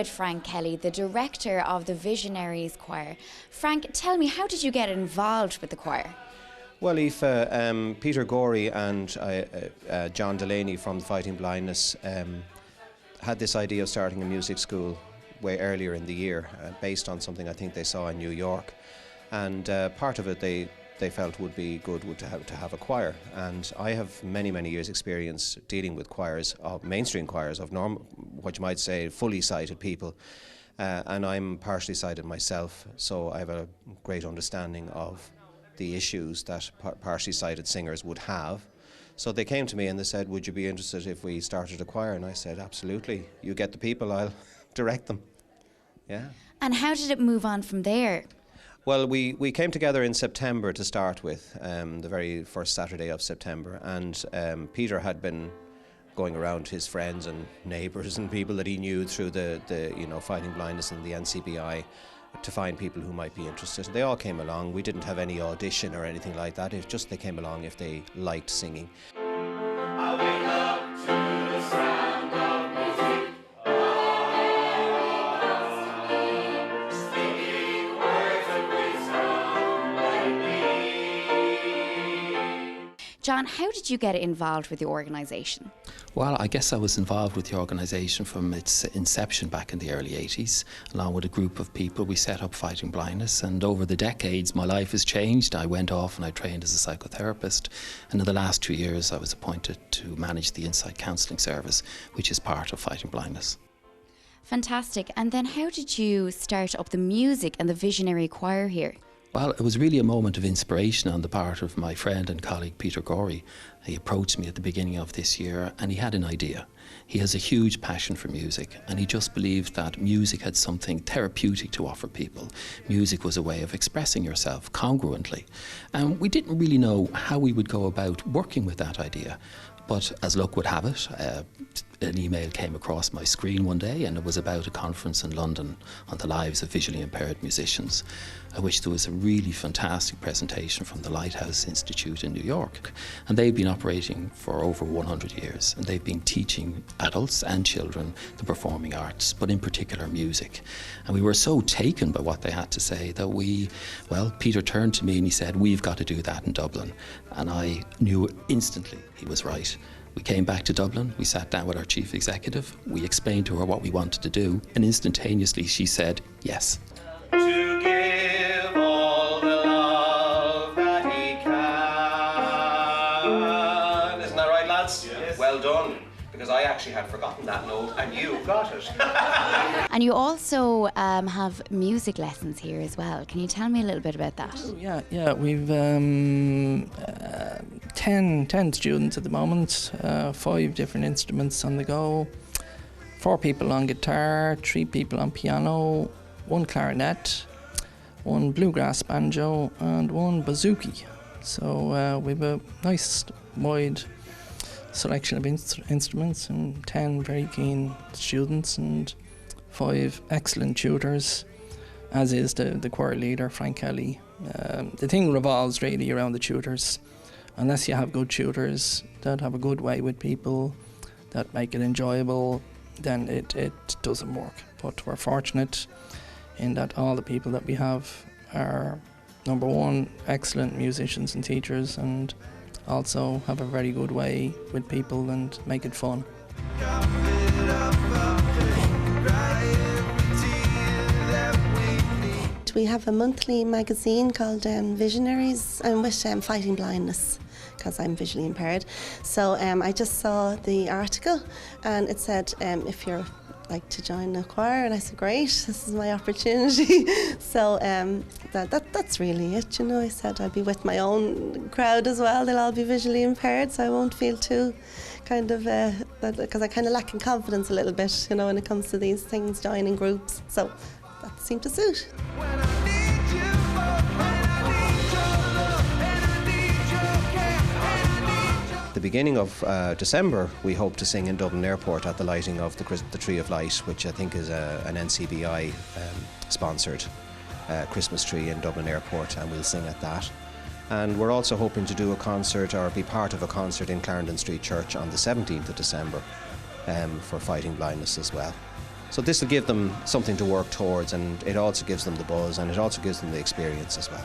with Frank Kelly, the director of the Visionaries Choir. Frank, tell me, how did you get involved with the choir? Well, Aoife, Peter Gorey and John Delaney from the Fighting Blindness had this idea of starting a music school way earlier in the year, based on something I think they saw in New York. And part of it they felt would be good to have a choir. And I have many years experience dealing with choirs, of mainstream choirs, of what you might say fully sighted people. And I'm partially sighted myself, so I have a great understanding of the issues that partially sighted singers would have. So they came to me and they said, would you be interested if we started a choir? And I said, absolutely. You get the people, I'll direct them. Yeah. And how did it move on from there? Well, we came together in September to start with, the very first Saturday of September, and Peter had been going around his friends and neighbours and people that he knew through the Fighting Blindness and the NCBI to find people who might be interested. They all came along. We didn't have any audition or anything like that. It's just they came along if they liked singing. I wake up to the sound of music. Speaking words of wisdom like me. John, how did you get involved with the organisation? Well, I guess I was involved with the organisation from its inception back in the early 80s. Along with a group of people, we set up Fighting Blindness, and over the decades my life has changed. I went off and I trained as a psychotherapist, and in the last 2 years I was appointed to manage the Insight Counselling Service, which is part of Fighting Blindness. Fantastic. And then how did you start up the music and the Visionary Choir here? Well, it was really a moment of inspiration on the part of my friend and colleague Peter Gorey. He approached me at the beginning of this year and he had an idea. He has a huge passion for music and he just believed that music had something therapeutic to offer people. Music was a way of expressing yourself congruently. And we didn't really know how we would go about working with that idea. But as luck would have it, an email came across my screen one day and it was about a conference in London on the lives of visually impaired musicians, at which there was a really fantastic presentation from the Lighthouse Institute in New York. And they've been operating for over 100 years and they've been teaching adults and children the performing arts, but in particular music. And we were so taken by what they had to say that Peter turned to me and he said, we've got to do that in Dublin. And I knew instantly he was right. We came back to Dublin, we sat down with our chief executive, we explained to her what we wanted to do, and instantaneously she said yes. To give all the love that he can. Isn't that right, lads? Yes. Well done. Because I actually had forgotten that note and you got it. And you also have music lessons here as well. Can you tell me a little bit about that? Oh, yeah, we've 10 students at the moment, 5 different instruments on the go, 4 people on guitar, 3 people on piano, 1 clarinet, 1 bluegrass banjo and 1 bouzouki. So we've a nice wide selection of instruments and 10 very keen students and 5 excellent tutors, as is the choir leader, Frank Kelly. The thing revolves really around the tutors. Unless you have good tutors that have a good way with people, that make it enjoyable, then it doesn't work. But we're fortunate in that all the people that we have are, number one, excellent musicians and teachers, and also have a very good way with people and make it fun. We have a monthly magazine called Visionaries. I'm with Fighting Blindness because I'm visually impaired. So I just saw the article and it said if you're like to join a choir, and I said great, this is my opportunity. So that's really it, you know. I said I'll be with my own crowd as well. They'll all be visually impaired, so I won't feel too kind of because I kind of lack in confidence a little bit, you know, when it comes to these things, joining groups. So that seemed to suit. The beginning of December, we hope to sing in Dublin Airport at the lighting of the Tree of Light, which I think is an NCBI sponsored Christmas tree in Dublin Airport, and we'll sing at that. And we're also hoping to do a concert or be part of a concert in Clarendon Street Church on the 17th of December for Fighting Blindness as well. So this will give them something to work towards, and it also gives them the buzz, and it also gives them the experience as well.